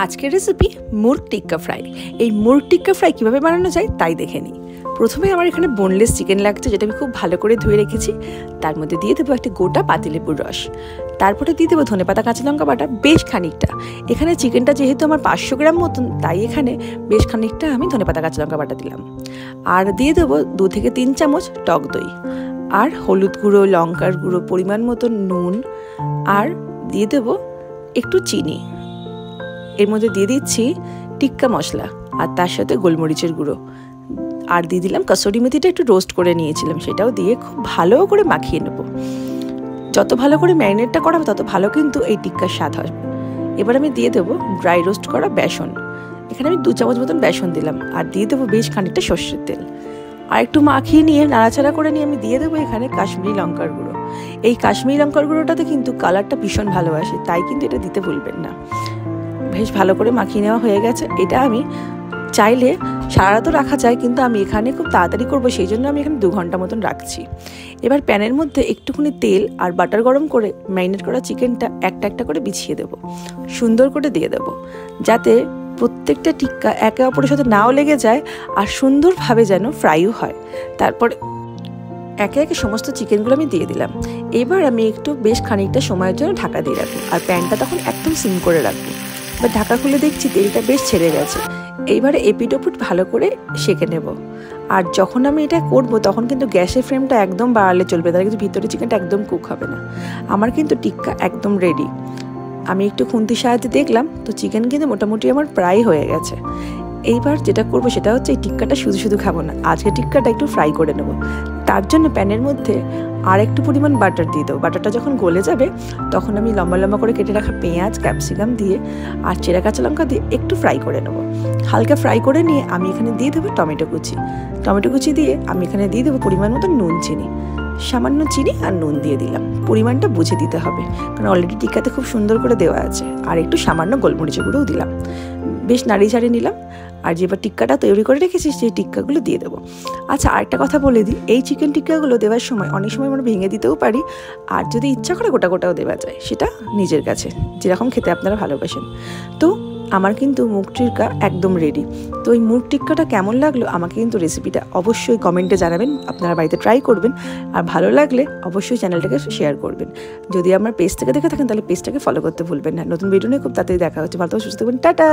আজকের রেসিপি মুরগ টিক্কা ফ্রাই। এই মুরগ টিক্কা ফ্রাই কীভাবে বানানো যায় তাই দেখে নিই। প্রথমে আমার এখানে বোনলেস চিকেন লাগছে, যেটা আমি খুব ভালো করে ধুয়ে রেখেছি। তার মধ্যে দিয়ে দেবো একটা গোটা পাতিলেবুর রস, তারপরে দিয়ে দেবো ধনেপাতা কাঁচা লঙ্কা বাটা বেশ খানিকটা। এখানে চিকেনটা যেহেতু আমার 500 গ্রাম মতন, তাই এখানে বেশ খানিকটা আমি ধনেপাতা কাঁচা লঙ্কা বাটা দিলাম। আর দিয়ে দেবো 2 থেকে 3 চামচ টক দই, আর হলুদ গুঁড়ো, লঙ্কার গুঁড়ো, পরিমাণ মতো নুন, আর দিয়ে দেবো একটু চিনি। এর মধ্যে দিয়ে দিচ্ছি টিক্কা মশলা, আর তার সাথে গোলমরিচের গুঁড়ো, আর দিয়ে দিলাম কসুরি মেথিটা একটু রোস্ট করে নিয়েছিলাম, সেটাও দিয়ে খুব ভালো করে মাখিয়ে নেব। যত ভালো করে ম্যারিনেটটা করা হবে তত ভালো কিন্তু এই টিক্কার স্বাদ হবে। এবার আমি দিয়ে দেবো ড্রাই রোস্ট করা বেসন। এখানে আমি 2 চামচ মতন বেসন দিলাম, আর দিয়ে দেবো বেশ খানিকটা সর্ষের তেল। আর একটু মাখিয়ে নিয়ে নাড়াচাড়া করে নিয়ে আমি দিয়ে দেবো এখানে কাশ্মীরি লঙ্কার গুঁড়ো। এই কাশ্মীরি লঙ্কার গুঁড়োটাতে কিন্তু কালারটা ভীষণ ভালো আসে, তাই কিন্তু এটা দিতে ভুলবেন না। বেশ ভালো করে মাখিয়ে নেওয়া হয়ে গেছে। এটা আমি চাইলে সারা রাতও রাখা যায়, কিন্তু আমি এখানে খুব তাড়াতাড়ি করবো, সেই জন্য আমি এখানে 2 ঘন্টা মতন রাখছি। এবার প্যানের মধ্যে একটুখানি তেল আর বাটার গরম করে ম্যারিনেট করা চিকেনটা একটা একটা করে বিছিয়ে দেবো, সুন্দর করে দিয়ে দেবো, যাতে প্রত্যেকটা টিক্কা একে অপরের সাথে নাও লেগে যায়, আর সুন্দরভাবে যেন ফ্রাইও হয়। তারপরে একে একে সমস্ত চিকেনগুলো আমি দিয়ে দিলাম। এবার আমি একটু বেশ খানিকটা সময়ের জন্য ঢাকা দিয়ে রাখবো, আর প্যানটা তখন একদম সিম করে রাখবো। এবার ঢাকা খুলে দেখছি তেলটা বেশ ছেড়ে গেছে। এইবারে এপিট ওপিট ভালো করে সেঁকে নেব। আর যখন আমি এটা করব তখন কিন্তু গ্যাসের ফ্লেমটা একদম বাড়ালে চলবে, তাহলে কিন্তু ভিতরে চিকেনটা একদম কুক হবে না। আমার কিন্তু টিক্কা একদম রেডি। আমি একটু খুন্তির সাহায্যে দেখলাম, তো চিকেন কিন্তু মোটামুটি আমার প্রায় হয়ে গেছে। এইবার যেটা করব সেটা হচ্ছে এই টিক্কাটা শুধু শুধু খাবো না, আজকে টিক্কাটা একটু ফ্রাই করে নেব। তার জন্য প্যানের মধ্যে আর একটু পরিমাণ বাটার দিয়ে দেবো। বাটারটা যখন গলে যাবে তখন আমি লম্বা লম্বা করে কেটে রাখা পেঁয়াজ, ক্যাপসিকাম দিয়ে আর চেরা কাঁচা লঙ্কা দিয়ে একটু ফ্রাই করে নেব। হালকা ফ্রাই করে নিয়ে আমি এখানে দিয়ে দেবো টমেটো কুচি। টমেটো কুচি দিয়ে আমি এখানে দিয়ে দেবো পরিমাণ মতো নুন, চিনি, সামান্য চিনি আর নুন দিয়ে দিলাম। পরিমাণটা বুঝে দিতে হবে, কারণ অলরেডি টিক্কাতে খুব সুন্দর করে দেওয়া আছে। আর একটু সামান্য গোলমরিচের গুঁড়োও দিলাম। বেশ নাড়িয়ে চাড়িয়ে নিলাম, আর যেবার টিক্কাটা তৈরি করে রেখেছি সেই টিক্কাগুলো দিয়ে দেবো। আচ্ছা, আরেকটা কথা বলে দিই, এই চিকেন টিক্কাগুলো দেওয়ার সময় অনেক সময় আমরা ভেঙে দিতেও পারি, আর যদি ইচ্ছা করে গোটা গোটাও দেওয়া যায়, সেটা নিজের কাছে, যেরকম খেতে আপনারা ভালোবাসেন। তো আমার কিন্তু মুগ টিক্কা একদম রেডি। তো এই মুগ টিক্কাটা কেমন লাগলো আমাকে কিন্তু রেসিপিটা অবশ্যই কমেন্টে জানাবেন, আপনারা বাড়িতে ট্রাই করবেন। আর ভালো লাগলে অবশ্যই চ্যানেলটাকে শেয়ার করবেন। যদি আমার পেজ থেকে দেখে থাকেন তাহলে পেজটাকে ফলো করতে ভুলবেন না। নতুন ভিডিও নিয়ে খুব তাড়াতাড়ি দেখা হচ্ছে। ভালো সুস্থ থাকবেন, টাটা।